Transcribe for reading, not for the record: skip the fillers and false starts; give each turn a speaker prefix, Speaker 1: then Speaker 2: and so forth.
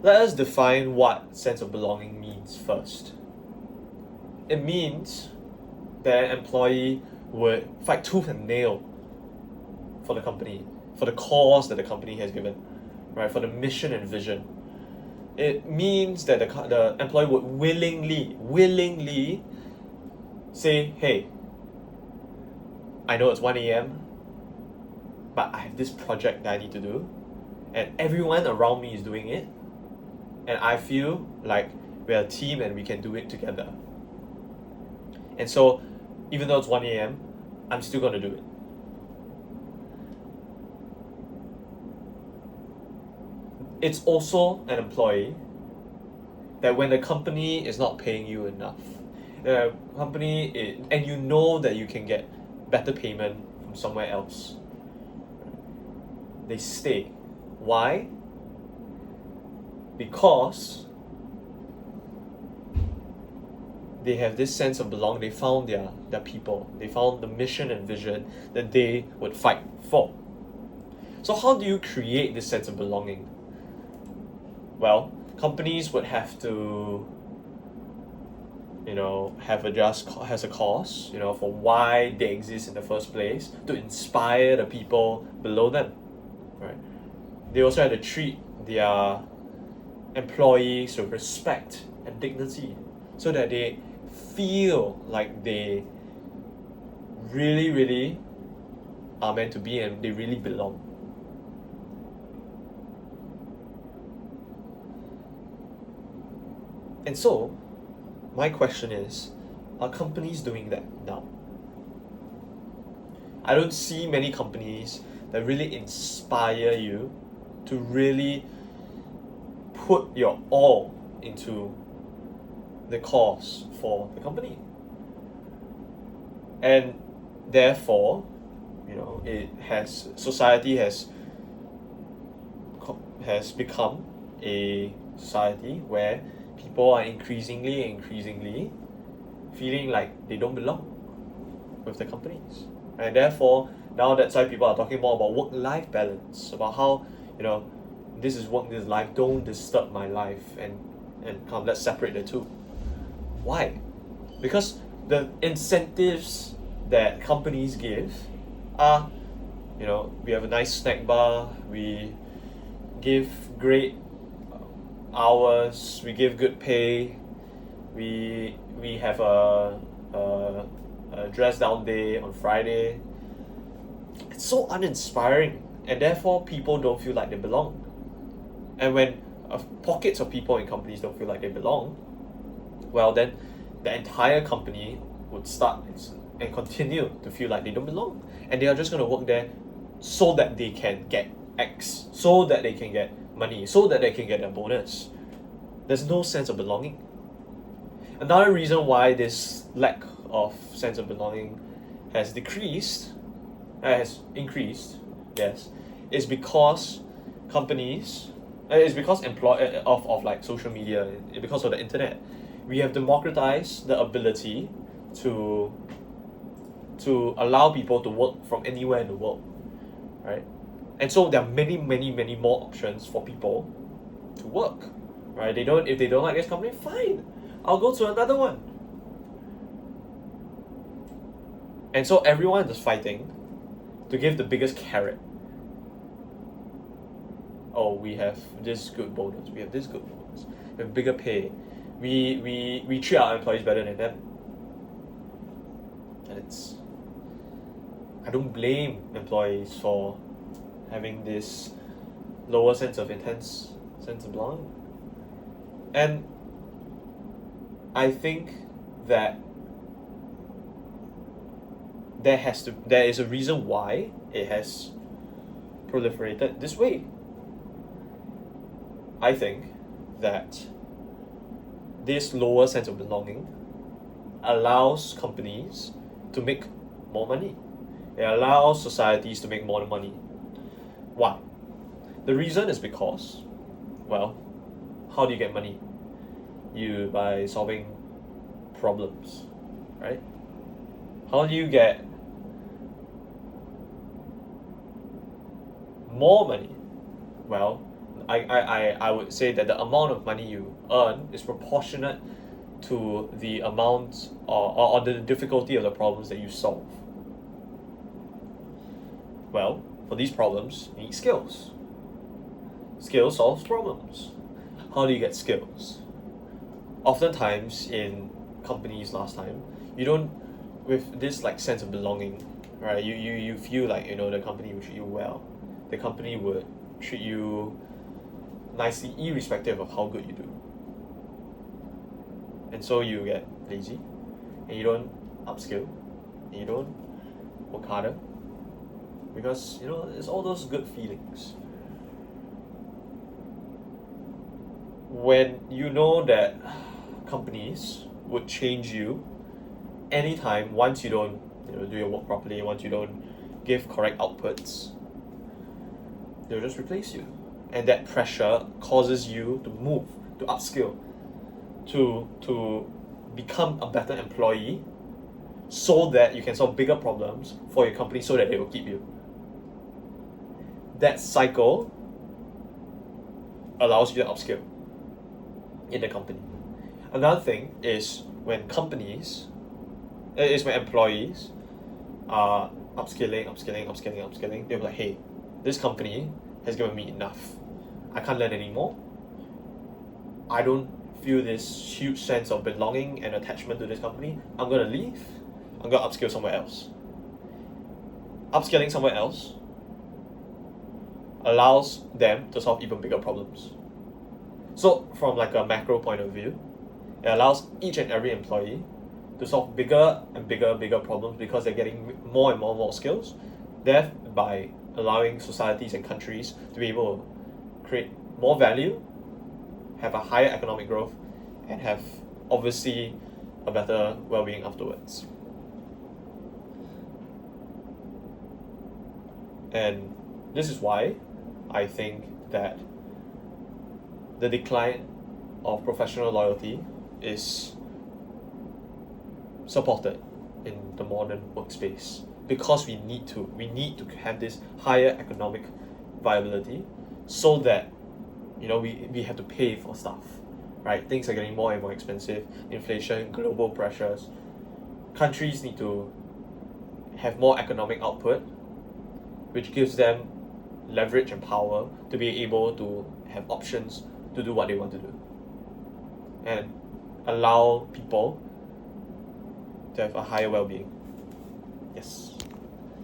Speaker 1: Let us define what sense of belonging means first. It means that an employee would fight tooth and nail for the company, for the cause that the company has given, right? For the mission and vision. It means that the employee would willingly say, hey, I know it's 1 a.m., but I have this project that I need to do, and everyone around me is doing it, and I feel like we're a team and we can do it together. And so, even though it's 1 a.m., I'm still going to do it. It's also an employee that when the company is not paying you enough, the company and you know that you can get better payment from somewhere else, they stay. Why? Because they have this sense of belonging. They found their people. They found the mission and vision that they would fight for. So how do you create this sense of belonging? Well, companies would have to, have a cause, for why they exist in the first place, to inspire the people below them, right? They also have to treat their employees with respect and dignity, so that they feel like they really are meant to be and they really belong. And so, my question is, are companies doing that now? I don't see many companies that really inspire you to really put your all into the cause for the company. And therefore, society has become a society where people are increasingly feeling like they don't belong with the companies. And therefore, now that's why people are talking more about work-life balance, about how, this is work, this is life, don't disturb my life, and come, let's separate the two. Why? Because the incentives that companies give are, we have a nice snack bar, we give great hours, we give good pay, we have a dress down day on Friday. It's so uninspiring, and therefore people don't feel like they belong. And when pockets of people in companies don't feel like they belong, well, then the entire company would start and continue to feel like they don't belong, and they are just going to work there so that they can get X, so that they can get money, so that they can get a bonus. There's no sense of belonging. Another reason why this lack of sense of belonging has increased, yes, is because companies, it's because of like social media, because of the internet. We have democratized the ability to allow people to work from anywhere in the world, right? And so there are many more options for people to work, right? If they don't like this company, fine, I'll go to another one. And so everyone is fighting to give the biggest carrot. Oh, we have this good bonus, we have this good bonus, we have bigger pay, we treat our employees better than them. And I don't blame employees for having this lower sense of belonging. And I think that there is a reason why it has proliferated this way. I think that this lower sense of belonging allows companies to make more money. It allows societies to make more money. Why? The reason is because, well, how do you get money? By solving problems, right? How do you get more money? Well, I would say that the amount of money you earn is proportionate to the amount or the difficulty of the problems that you solve. Well, for these problems, you need skills. Skills solves problems. How do you get skills? Oftentimes in companies last time, you don't, with this like sense of belonging, right? You feel like, you know, the company will treat you well. The company would treat you nicely irrespective of how good you do. And so you get lazy and you don't upskill and you don't work harder because, you know, it's all those good feelings. When you know that companies would change you anytime once you don't, you know, do your work properly, once you don't give correct outputs, they'll just replace you. And that pressure causes you to move, to upskill, to become a better employee so that you can solve bigger problems for your company so that they will keep you. That cycle allows you to upskill in the company. Another thing is when employees are upskilling, they're like, hey, this company has given me enough. I can't learn anymore. I don't feel this huge sense of belonging and attachment to this company. I'm gonna leave. I'm gonna upskill somewhere else. Upskilling somewhere else allows them to solve even bigger problems. So from like a macro point of view, it allows each and every employee to solve bigger and bigger problems because they're getting more and more skills, thereby allowing societies and countries to be able to create more value, have a higher economic growth, and have obviously a better well-being afterwards. And this is why I think that the decline of professional loyalty is supported in the modern workspace because we need to have this higher economic viability so that, you know, we have to pay for stuff, right? Things are getting more and more expensive, inflation, global pressures. Countries need to have more economic output, which gives them leverage and power to be able to have options to do what they want to do and allow people to have a higher well-being. Yes.